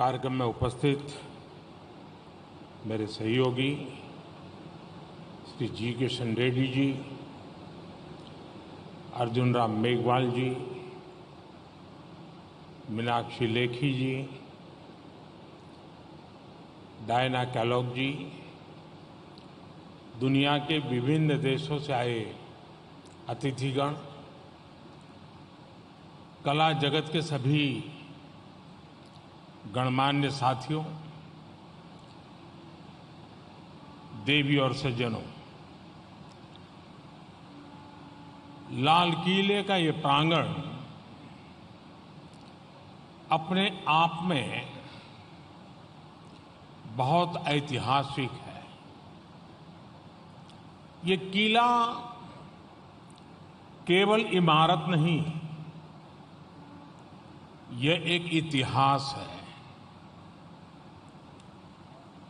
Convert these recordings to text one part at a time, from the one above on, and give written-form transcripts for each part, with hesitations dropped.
कार्यक्रम में उपस्थित मेरे सहयोगी श्री जी किशन रेड्डी जी, अर्जुन राम मेघवाल जी, मीनाक्षी लेखी जी, डायना कैलॉग जी, दुनिया के विभिन्न देशों से आए अतिथिगण, कला जगत के सभी गणमान्य साथियों, देवी और सज्जनों, लाल किले का ये प्रांगण अपने आप में बहुत ऐतिहासिक है। ये किला केवल इमारत नहीं, यह एक इतिहास है।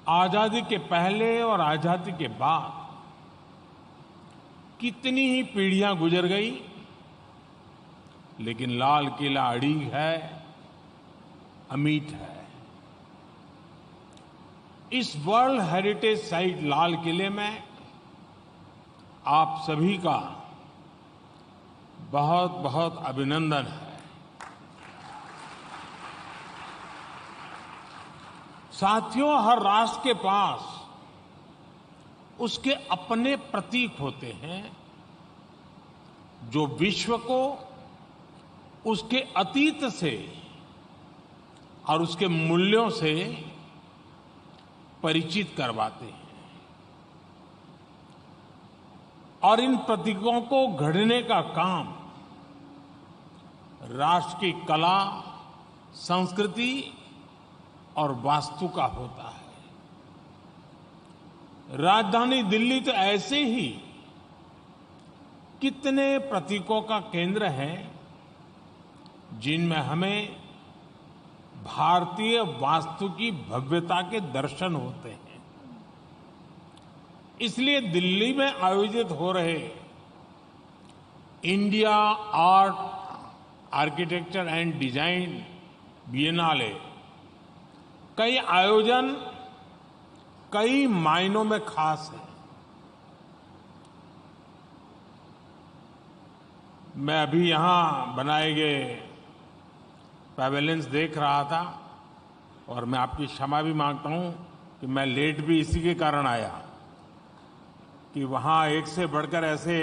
आजादी के पहले और आजादी के बाद कितनी ही पीढ़ियां गुजर गई, लेकिन लाल किला अड़िग है, अमिट है। इस वर्ल्ड हेरिटेज साइट लाल किले में आप सभी का बहुत बहुत अभिनंदन है। साथियों, हर राष्ट्र के पास उसके अपने प्रतीक होते हैं जो विश्व को उसके अतीत से और उसके मूल्यों से परिचित करवाते हैं। और इन प्रतीकों को गढ़ने का काम राष्ट्र की कला, संस्कृति और वास्तु का होता है। राजधानी दिल्ली तो ऐसे ही कितने प्रतीकों का केंद्र है जिनमें हमें भारतीय वास्तु की भव्यता के दर्शन होते हैं। इसलिए दिल्ली में आयोजित हो रहे India art architecture and design Biennale कई आयोजन कई मायनों में खास है। मैं अभी यहां बनाए गए पैवेलियंस देख रहा था और मैं आपकी क्षमा भी मांगता हूं कि मैं लेट भी इसी के कारण आया कि वहां एक से बढ़कर ऐसे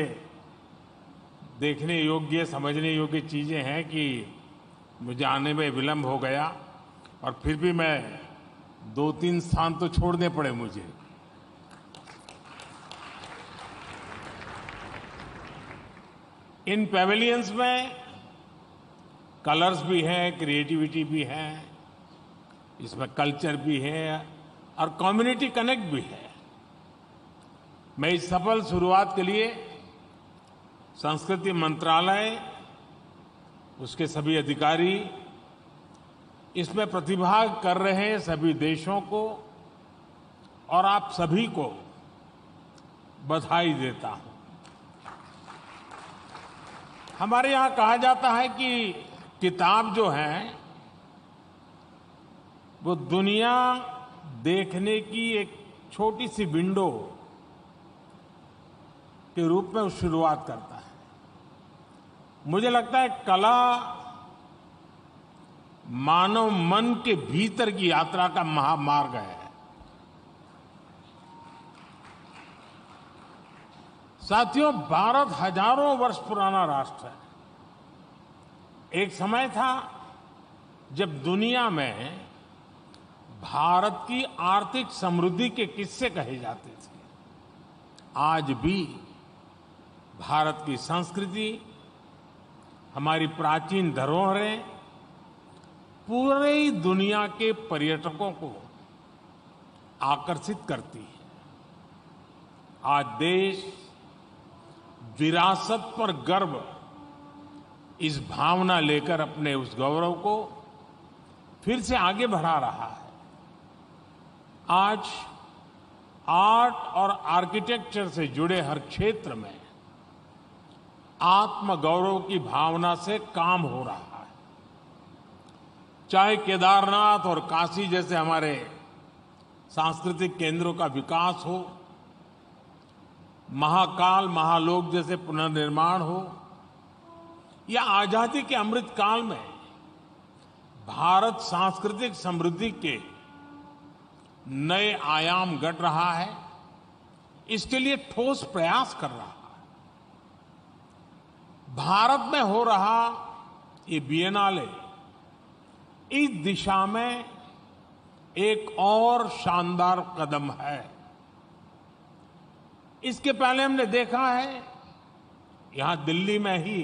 देखने योग्य, समझने योग्य चीजें हैं कि मुझे आने में विलंब हो गया और फिर भी मैं 2-3 स्थान तो छोड़ने पड़े मुझे। इन पैवेलियंस में कलर्स भी है, क्रिएटिविटी भी है, इसमें कल्चर भी है और कम्युनिटी कनेक्ट भी है। मैं इस सफल शुरुआत के लिए संस्कृति मंत्रालय, उसके सभी अधिकारी, इसमें प्रतिभाग कर रहे सभी देशों को और आप सभी को बधाई देता हूं। हमारे यहां कहा जाता है कि किताब जो है वो दुनिया देखने की एक छोटी सी विंडो के रूप में शुरुआत करता है। मुझे लगता है कला मानव मन के भीतर की यात्रा का महामार्ग है। साथियों, भारत हजारों वर्ष पुराना राष्ट्र है। एक समय था जब दुनिया में भारत की आर्थिक समृद्धि के किस्से कहे जाते थे। आज भी भारत की संस्कृति, हमारी प्राचीन धरोहरें पूरी दुनिया के पर्यटकों को आकर्षित करती है। आज देश विरासत पर गर्व, इस भावना लेकर अपने उस गौरव को फिर से आगे बढ़ा रहा है। आज आर्ट और आर्किटेक्चर से जुड़े हर क्षेत्र में आत्मगौरव की भावना से काम हो रहा है। चाहे केदारनाथ और काशी जैसे हमारे सांस्कृतिक केंद्रों का विकास हो, महाकाल महालोक जैसे पुनर्निर्माण हो, या आजादी के अमृत काल में भारत सांस्कृतिक समृद्धि के नए आयाम गढ़ रहा है, इसके लिए ठोस प्रयास कर रहा है। भारत में हो रहा ये बिएनाले इस दिशा में एक और शानदार कदम है। इसके पहले हमने देखा है, यहां दिल्ली में ही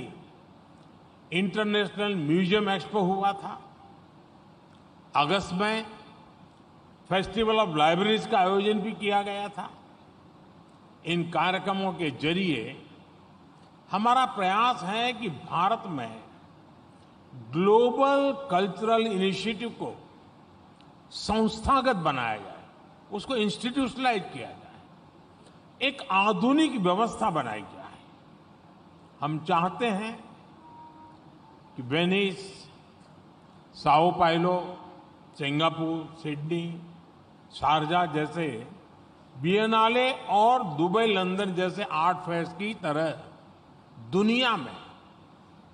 इंटरनेशनल म्यूजियम एक्सपो हुआ था। अगस्त में फेस्टिवल ऑफ लाइब्रेरीज का आयोजन भी किया गया था। इन कार्यक्रमों के जरिए हमारा प्रयास है कि भारत में ग्लोबल कल्चरल इनिशिएटिव को संस्थागत बनाया जाए, उसको इंस्टीट्यूशनलाइज किया जाए, एक आधुनिक व्यवस्था बनाई जाए। हम चाहते हैं कि Venice, Sao Paulo, Singapore, Sydney, Sharjah जैसे बिएनाले और दुबई, लंदन जैसे आर्ट फेयर्स की तरह दुनिया में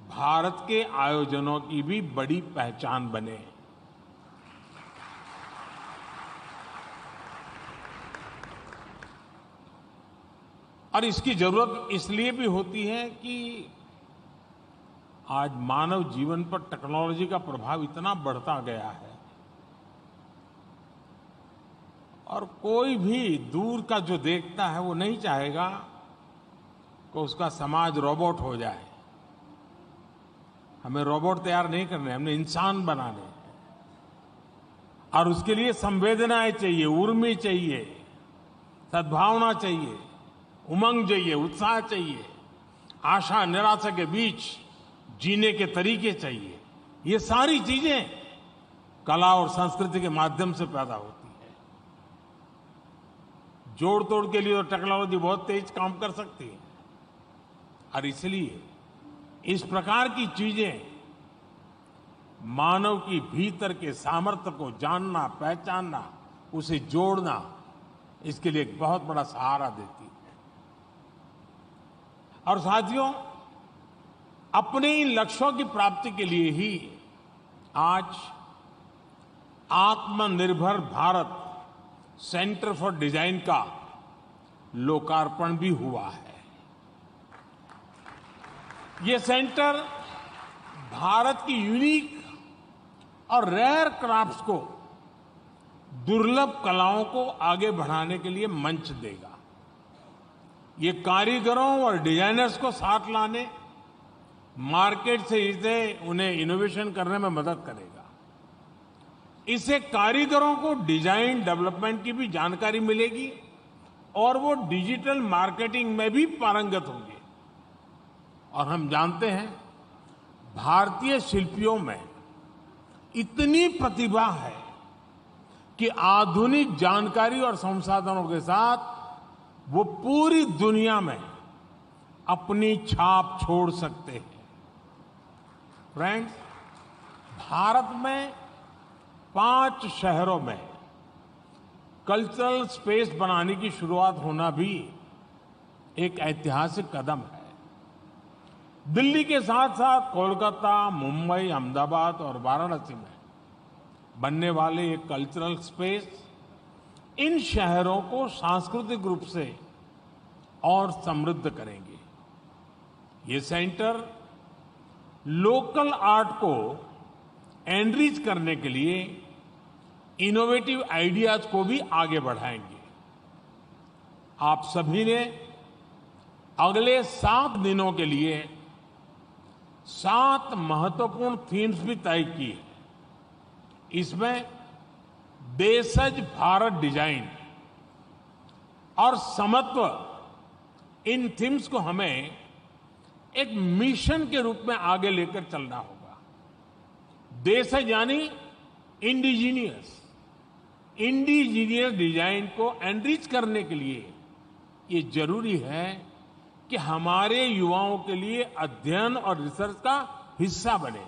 भारत के आयोजनों की भी बड़ी पहचान बने। और इसकी जरूरत इसलिए भी होती है कि आज मानव जीवन पर टेक्नोलॉजी का प्रभाव इतना बढ़ता गया है और कोई भी दूर का जो देखता है वो नहीं चाहेगा कि उसका समाज रोबोट हो जाए। हमें रोबोट तैयार नहीं करने, हमने इंसान बनाने हैं। और उसके लिए संवेदनाएं चाहिए, उर्मी चाहिए, सद्भावना चाहिए, उमंग चाहिए, उत्साह चाहिए, आशा निराशा के बीच जीने के तरीके चाहिए। ये सारी चीजें कला और संस्कृति के माध्यम से पैदा होती है। जोड़ तोड़ के लिए तो टेक्नोलॉजी बहुत तेज काम कर सकती है और इसलिए इस प्रकार की चीजें मानव की भीतर के सामर्थ्य को जानना, पहचानना, उसे जोड़ना, इसके लिए एक बहुत बड़ा सहारा देती है। और साथियों, अपने इन लक्ष्यों की प्राप्ति के लिए ही आज आत्मनिर्भर भारत सेंटर फॉर डिजाइन का लोकार्पण भी हुआ है। ये सेंटर भारत की यूनिक और रेयर क्राफ्ट्स को, दुर्लभ कलाओं को आगे बढ़ाने के लिए मंच देगा। ये कारीगरों और डिजाइनर्स को साथ लाने, मार्केट से इसे उन्हें इनोवेशन करने में मदद करेगा। इससे कारीगरों को डिजाइन डेवलपमेंट की भी जानकारी मिलेगी और वो डिजिटल मार्केटिंग में भी पारंगत होंगे। और हम जानते हैं भारतीय शिल्पियों में इतनी प्रतिभा है कि आधुनिक जानकारी और संसाधनों के साथ वो पूरी दुनिया में अपनी छाप छोड़ सकते हैं। फ्रेंड्स, भारत में 5 शहरों में कल्चरल स्पेस बनाने की शुरुआत होना भी एक ऐतिहासिक कदम है। दिल्ली के साथ साथ कोलकाता, मुंबई, अहमदाबाद और वाराणसी में बनने वाले ये कल्चरल स्पेस इन शहरों को सांस्कृतिक रूप से और समृद्ध करेंगे। ये सेंटर लोकल आर्ट को एनरिच करने के लिए इनोवेटिव आइडियाज को भी आगे बढ़ाएंगे। आप सभी ने अगले 7 दिनों के लिए 7 महत्वपूर्ण थीम्स भी तय की है। इसमें देशज भारत डिजाइन और समत्व, इन थीम्स को हमें एक मिशन के रूप में आगे लेकर चलना होगा। देशज यानी इंडिजीनियस डिजाइन को एनरिच करने के लिए ये जरूरी है कि हमारे युवाओं के लिए अध्ययन और रिसर्च का हिस्सा बने।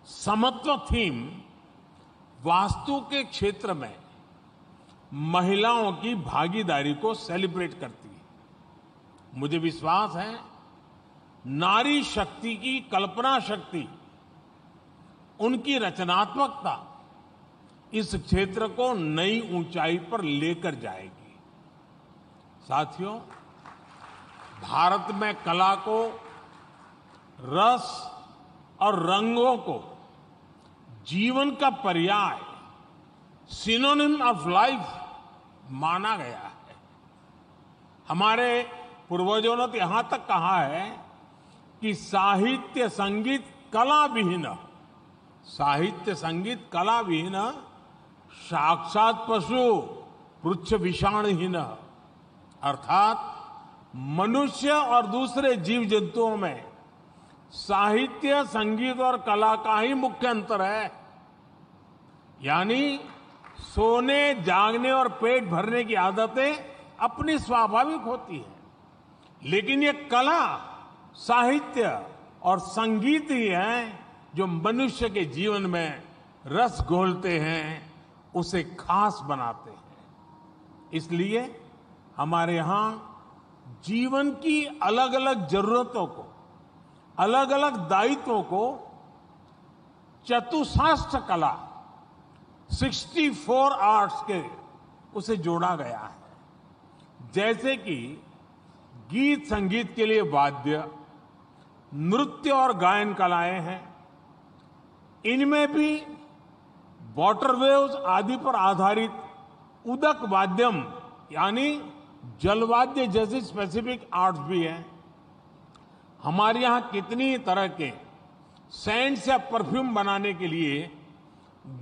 समत्व थीम वास्तु के क्षेत्र में महिलाओं की भागीदारी को सेलिब्रेट करती है। मुझे विश्वास है नारी शक्ति की कल्पना शक्ति, उनकी रचनात्मकता इस क्षेत्र को नई ऊंचाई पर लेकर जाएगी। साथियों, भारत में कला को, रस और रंगों को जीवन का पर्याय, सिनोनिम ऑफ लाइफ माना गया है। हमारे पूर्वजों ने तो यहां तक कहा है कि साहित्य संगीत कला विहीन, साहित्य संगीत कला विहीन साक्षात पशु पृच्छ विषाणहीन, अर्थात मनुष्य और दूसरे जीव जंतुओं में साहित्य, संगीत और कला का ही मुख्य अंतर है। यानी सोने, जागने और पेट भरने की आदतें अपनी स्वाभाविक होती है, लेकिन ये कला, साहित्य और संगीत ही है जो मनुष्य के जीवन में रस घोलते हैं, उसे खास बनाते हैं। इसलिए हमारे यहां जीवन की अलग अलग जरूरतों को, अलग अलग दायित्वों को चतुशास्त्र कला, 64 आर्ट्स के उसे जोड़ा गया है। जैसे कि गीत संगीत के लिए वाद्य, नृत्य और गायन कलाएं हैं। इनमें भी वाटर वेव्स आदि पर आधारित उदक वाद्यम यानी जलवाद्य जैसी स्पेसिफिक आर्ट्स भी हैं। हमारे यहां कितनी तरह के सेंट्स या परफ्यूम बनाने के लिए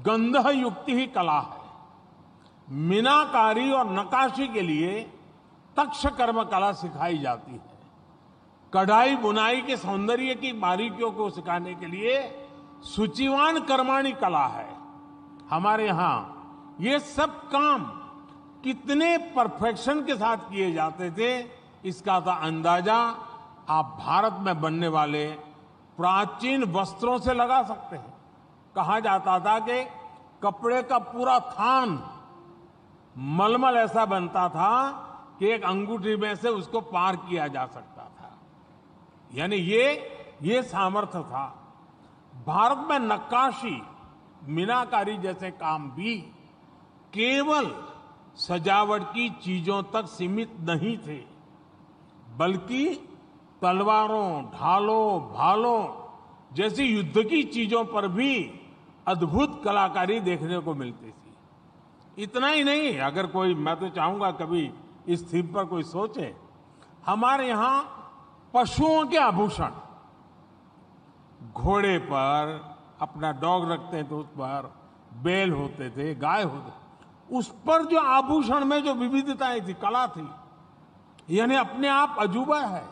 गंध युक्त ही कला है। मीनाकारी और नक्काशी के लिए तक्षकर्म कला सिखाई जाती है। कढ़ाई बुनाई के सौंदर्य की बारीकियों को सिखाने के लिए सूचिवान कर्माणी कला है। हमारे यहां ये सब काम कितने परफेक्शन के साथ किए जाते थे, इसका तो अंदाजा आप भारत में बनने वाले प्राचीन वस्त्रों से लगा सकते हैं। कहा जाता था कि कपड़े का पूरा थान मलमल ऐसा बनता था कि एक अंगूठी में से उसको पार किया जा सकता था। यानी ये सामर्थ्य था। भारत में नक्काशी, मीनाकारी जैसे काम भी केवल सजावट की चीजों तक सीमित नहीं थे, बल्कि तलवारों, ढालों, भालों जैसी युद्ध की चीजों पर भी अद्भुत कलाकारी देखने को मिलती थी। इतना ही नहीं, अगर कोई, मैं तो चाहूंगा कभी इस थीम पर कोई सोचे, हमारे यहां पशुओं के आभूषण, घोड़े पर अपना डॉग रखते हैं तो उस पर बैल होते थे, गाय होते, उस पर जो आभूषण में जो विविधताएं थी, कला थी, यानी अपने आप अजूबा है।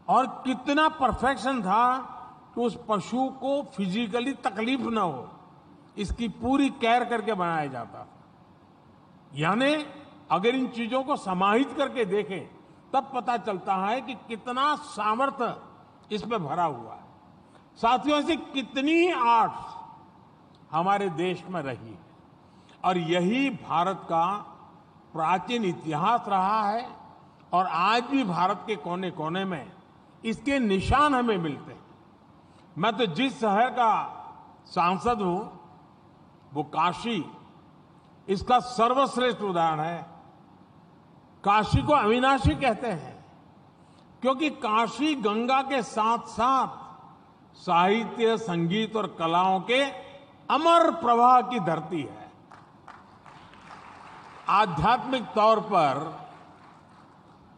और कितना परफेक्शन था कि उस पशु को फिजिकली तकलीफ न हो, इसकी पूरी केयर करके बनाया जाता था। यानी अगर इन चीजों को समाहित करके देखें तब पता चलता है कि कितना सामर्थ्य इसमें भरा हुआ है। साथियों, ऐसी कितनी आर्ट्स हमारे देश में रही है और यही भारत का प्राचीन इतिहास रहा है। और आज भी भारत के कोने कोने में इसके निशान हमें मिलते हैं। मैं तो जिस शहर का सांसद हूं वो काशी इसका सर्वश्रेष्ठ उदाहरण है। काशी को अविनाशी कहते हैं क्योंकि काशी गंगा के साथ साथ साहित्य, संगीत और कलाओं के अमर प्रवाह की धरती है। आध्यात्मिक तौर पर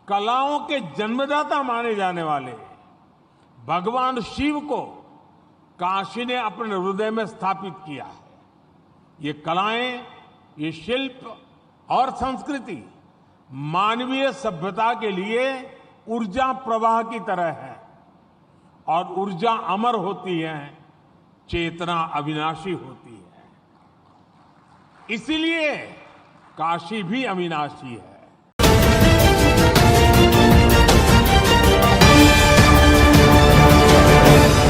कलाओं के जन्मदाता माने जाने वाले भगवान शिव को काशी ने अपने हृदय में स्थापित किया है। ये कलाएं, ये शिल्प और संस्कृति मानवीय सभ्यता के लिए ऊर्जा प्रवाह की तरह है और ऊर्जा अमर होती है, चेतना अविनाशी होती है। इसीलिए काशी भी अविनाशी है।